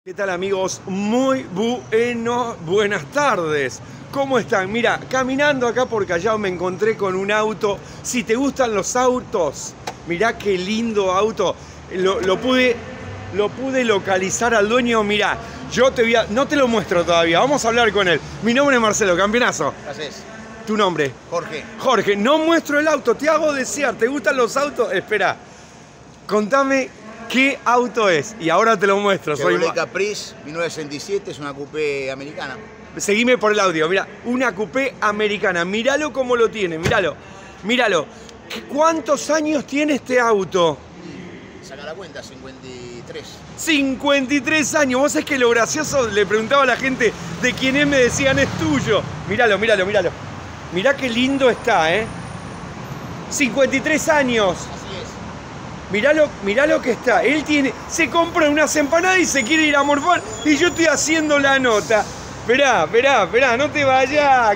¿Qué tal, amigos? Muy buenas tardes. ¿Cómo están? Mira, caminando acá por Callao me encontré con un auto. Si te gustan los autos, mirá qué lindo auto. Lo pude localizar al dueño. Mirá, no te lo muestro todavía. Vamos a hablar con él. Mi nombre es Marcelo, campeonazo. Gracias. ¿Tu nombre? Jorge. Jorge, no muestro el auto, te hago desear. ¿Te gustan los autos? Espera, contame qué auto es y ahora te lo muestro. Chevrolet Caprice 1967, es una coupé americana. Seguime por el audio, mira, una coupé americana. Míralo cómo lo tiene, míralo. Míralo. ¿Cuántos años tiene este auto? Saca la cuenta, 53. 53 años. Vos es que lo gracioso, le preguntaba a la gente de quién es, me decían es tuyo. Míralo, míralo, míralo. Mirá qué lindo está, 53 años. Mirá lo que está. Él se compra unas empanadas y se quiere ir a morfar. Y yo estoy haciendo la nota. Esperá, no te vayas.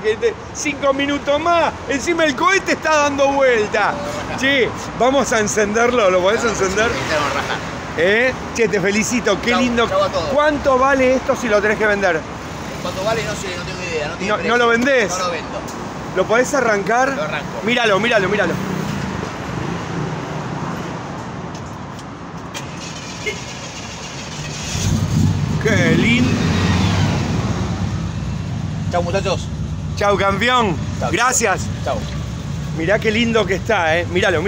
5 minutos más. Encima el cohete está dando vuelta. Che, vamos a encenderlo. ¿Lo podés encender? Che, te felicito. Qué lindo. ¿Cuánto vale esto si lo tenés que vender? ¿Cuánto vale? No sé, no tengo idea. ¿No lo vendés? No lo vendo. ¿Lo podés arrancar? Lo arranco. Míralo. Qué lindo. Chau, muchachos. Chau, campeón. Chau, gracias. Chau. Mirá qué lindo que está, Míralo.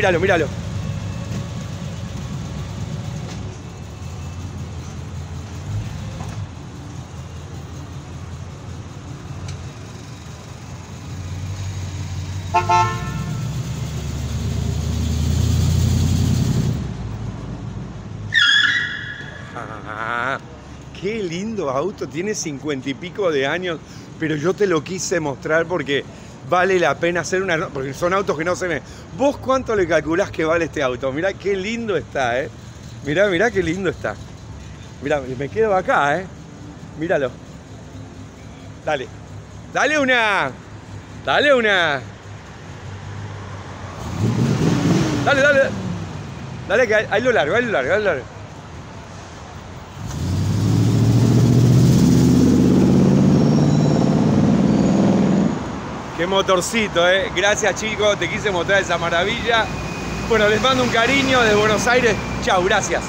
Qué lindo auto, tiene 50 y pico de años, pero yo te lo quise mostrar porque vale la pena hacer porque son autos que no se ven. ¿Vos cuánto le calculás que vale este auto? Mirá qué lindo está, Mirá qué lindo está. Mirá, me quedo acá, Míralo. Dale una. Dale que ahí lo largo. Qué motorcito, Gracias, chicos, te quise mostrar esa maravilla. Bueno, les mando un cariño desde Buenos Aires. Chau, gracias.